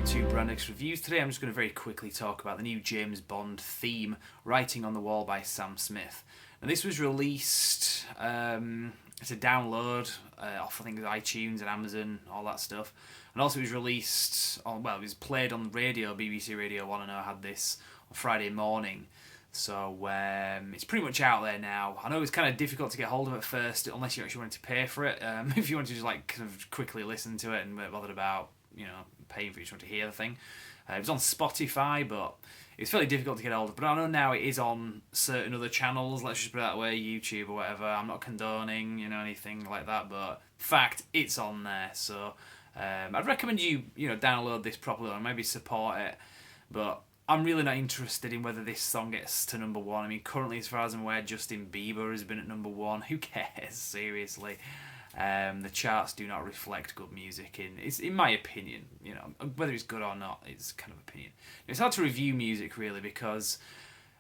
welcome to Brand X Reviews. Today I'm just going to very quickly talk about the new James Bond theme, Writing on the Wall by Sam Smith. Now this was released as a download off I think iTunes and Amazon, all that stuff. And also it was released on, well, it was played on the radio, BBC Radio 1, and I had this on Friday morning. So it's pretty much out there now. I know it's kind of difficult to get hold of at first, unless you actually wanted to pay for it. If you wanted to just like kind of quickly listen to it and weren't bothered about, you know, paying for it, you just want to hear the thing. It was on Spotify, but it's fairly difficult to get hold of. But I know now it is on certain other channels. Let's just put it that way, YouTube or whatever. I'm not condoning, you know, anything like that, but fact, it's on there. So I'd recommend you download this properly or maybe support it. But I'm really not interested in whether this song gets to number one. I mean, currently, as far as I'm aware, Justin Bieber has been at number one. Who cares? Seriously. The charts do not reflect good music in my opinion. You know, whether it's good or not, it's kind of opinion. It's hard to review music really because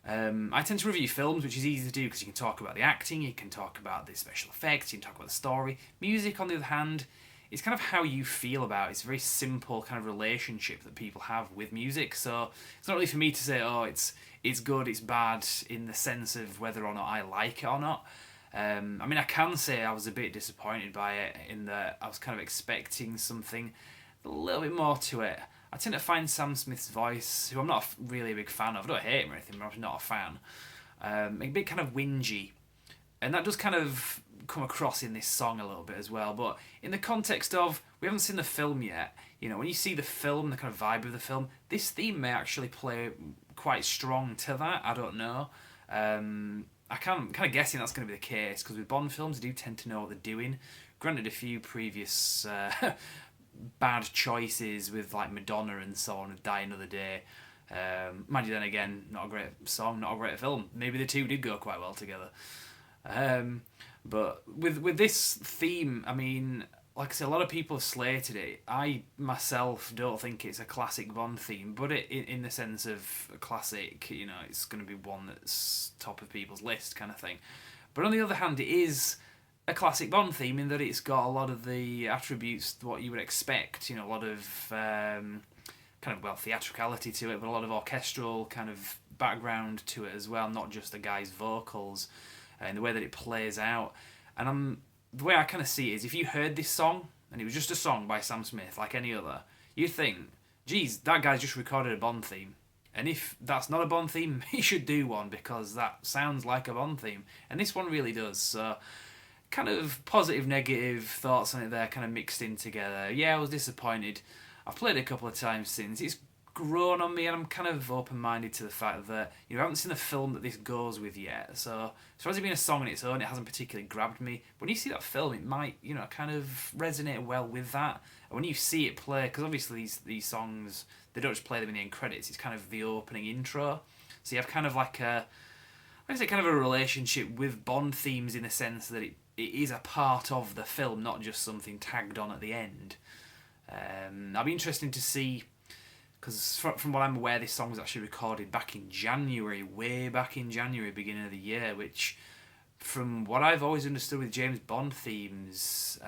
I tend to review films, which is easy to do because you can talk about the acting, you can talk about the special effects, you can talk about the story. Music, on the other hand, it's kind of how you feel about it. It's a very simple kind of relationship that people have with music. So it's not really for me to say, oh, it's good, it's bad, in the sense of whether or not I like it or not. I mean, I can say I was a bit disappointed by it in that I was kind of expecting something a little bit more to it. I tend to find Sam Smith's voice, who I'm not really a big fan of, I don't hate him or anything, but I'm not a fan, a bit kind of whingy. And that does kind of come across in this song a little bit as well. But in the context of, we haven't seen the film yet, you know, when you see the film, the kind of vibe of the film, this theme may actually play quite strong to that. I don't know. I'm kind of guessing that's going to be the case, because with Bond films, they do tend to know what they're doing. Granted, a few previous bad choices with like Madonna and so on, with Die Another Day. Mind you, then again, not a great song, not a great film. Maybe the two did go quite well together. But with this theme, I mean, like I said, a lot of people have slated it. I myself don't think it's a classic Bond theme, but in the sense of a classic, you know, it's going to be one that's top of people's list kind of thing. But on the other hand, it is a classic Bond theme in that it's got a lot of the attributes what you would expect. You know, a lot of kind of, well, theatricality to it, but a lot of orchestral kind of background to it as well, not just the guy's vocals and the way that it plays out. And the way I kind of see it is, if you heard this song and it was just a song by Sam Smith like any other, you'd think, geez, that guy's just recorded a Bond theme. And if that's not a Bond theme, he should do one, because that sounds like a Bond theme. And this one really does. So kind of positive, negative thoughts on it there, kind of mixed in together. Yeah, I was disappointed. I've played it a couple of times since. It's grown on me, and I'm kind of open-minded to the fact that, you know, I haven't seen the film that this goes with yet. So as far as it being a song on its own, it hasn't particularly grabbed me. But when you see that film, it might, you know, kind of resonate well with that. And when you see it play, because obviously these songs, they don't just play them in the end credits, it's kind of the opening intro. So you have kind of like a, I say, kind of a relationship with Bond themes in the sense that it is a part of the film, not just something tagged on at the end. That'll be interesting to see, because from what I'm aware, this song was actually recorded back in January, way back in January, beginning of the year, which, from what I've always understood with James Bond themes,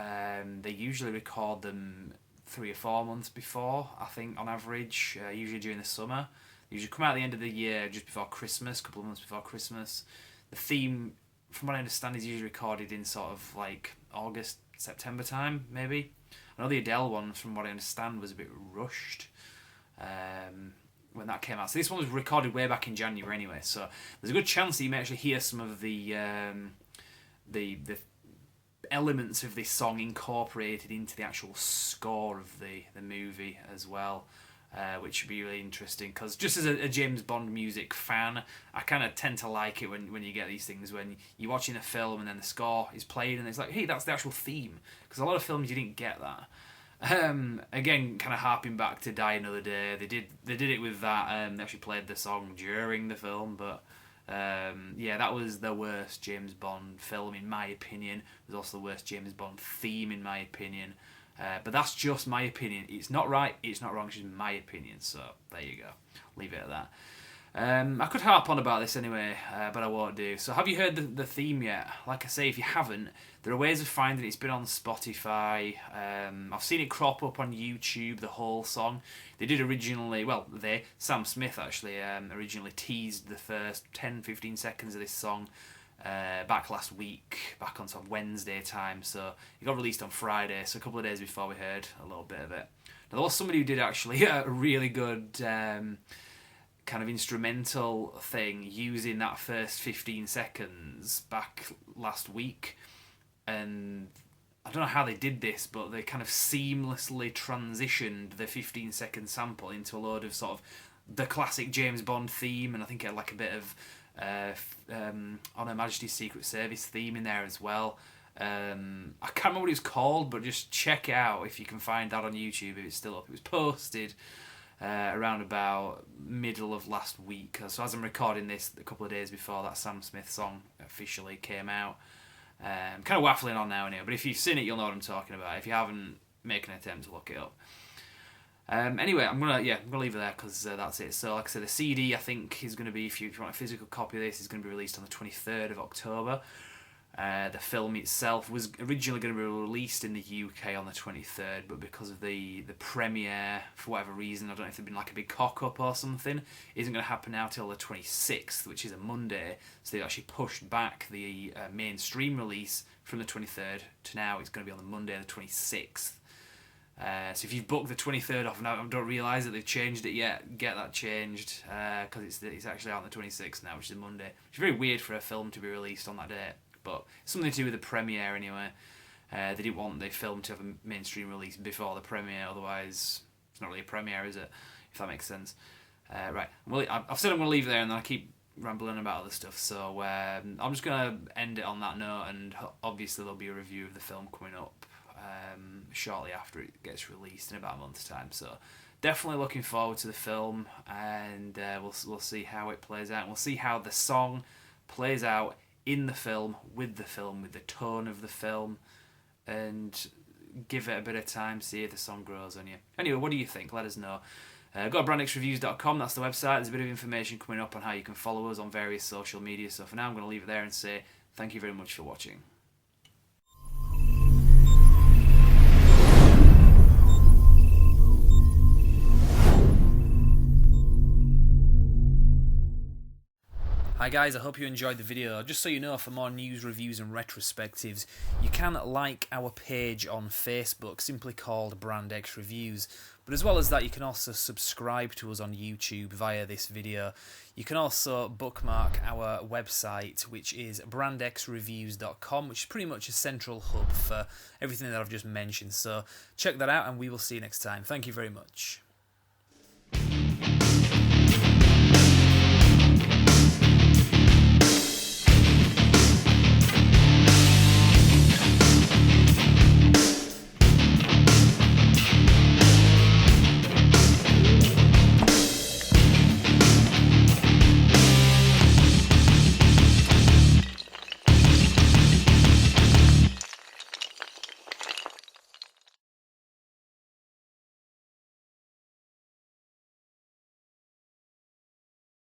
they usually record them 3 or 4 months before, I think, on average, usually during the summer. They usually come out at the end of the year, just before Christmas, a couple of months before Christmas. The theme, from what I understand, is usually recorded in sort of like August, September time, maybe. I know the Adele one, from what I understand, was a bit rushed when that came out. So this one was recorded way back in January anyway, so there's a good chance that you may actually hear some of the elements of this song incorporated into the actual score of the movie as well, which should be really interesting, because just as a James Bond music fan, I kind of tend to like it when you get these things, when you're watching a film and then the score is played and it's like, hey, that's the actual theme, because a lot of films you didn't get that. Again, kind of harping back to Die Another Day, they did it with that. They actually played the song during the film, but yeah, that was the worst James Bond film in my opinion. It was also the worst James Bond theme in my opinion. But that's just my opinion. It's not right, it's not wrong, it's just my opinion. So there you go. Leave it at that. I could harp on about this anyway, but I won't do. So have you heard the theme yet? Like I say, if you haven't, there are ways of finding it. It's been on Spotify. I've seen it crop up on YouTube, the whole song. They did originally, Sam Smith actually, originally teased the first 10-15 seconds of this song back last week, back on sort of Wednesday time. So it got released on Friday, so a couple of days before we heard a little bit of it. Now, there was somebody who did actually a really good kind of instrumental thing using that first 15 seconds back last week, and I don't know how they did this, but they kind of seamlessly transitioned the 15-second sample into a load of sort of the classic James Bond theme, and I think it had like a bit of On Her Majesty's Secret Service theme in there as well. I can't remember what it was called, but just check it out if you can find that on YouTube if it's still up. It was posted around about middle of last week. So as I'm recording this, a couple of days before that Sam Smith song officially came out. I'm kind of waffling on now anyway, but if you've seen it, you'll know what I'm talking about. If you haven't, make an attempt to look it up. Anyway, I'm gonna leave it there because that's it. So like I said, the CD I think is going to be, if you want a physical copy of this, is going to be released on the 23rd of October. The film itself was originally going to be released in the UK on the 23rd, but because of the premiere, for whatever reason, I don't know if there'd been like a big cock-up or something, isn't going to happen now till the 26th, which is a Monday, so they actually pushed back the mainstream release from the 23rd to now. It's going to be on the Monday the 26th. So if you've booked the 23rd off now and don't realise that they've changed it yet, get that changed, because it's actually out on the 26th now, which is a Monday. It's very weird for a film to be released on that date. But something to do with the premiere anyway. They didn't want the film to have a mainstream release before the premiere, otherwise it's not really a premiere, is it? If that makes sense. Right, well, I've said I'm going to leave it there, and then I keep rambling about other stuff, so I'm just going to end it on that note, and obviously there'll be a review of the film coming up shortly after it gets released in about a month's time, so definitely looking forward to the film, and we'll see how it plays out, and we'll see how the song plays out in the film, with the tone of the film, and give it a bit of time, see if the song grows on you. Anyway, what do you think? Let us know. Go to brandxreviews.com, that's the website. There's a bit of information coming up on how you can follow us on various social media. So for now, I'm going to leave it there and say thank you very much for watching. Hi guys, I hope you enjoyed the video. Just so you know, for more news, reviews and retrospectives, you can like our page on Facebook, simply called Brand X Reviews. But as well as that, you can also subscribe to us on YouTube via this video. You can also bookmark our website, which is brandxreviews.com, which is pretty much a central hub for everything that I've just mentioned. So check that out, and we will see you next time. Thank you very much.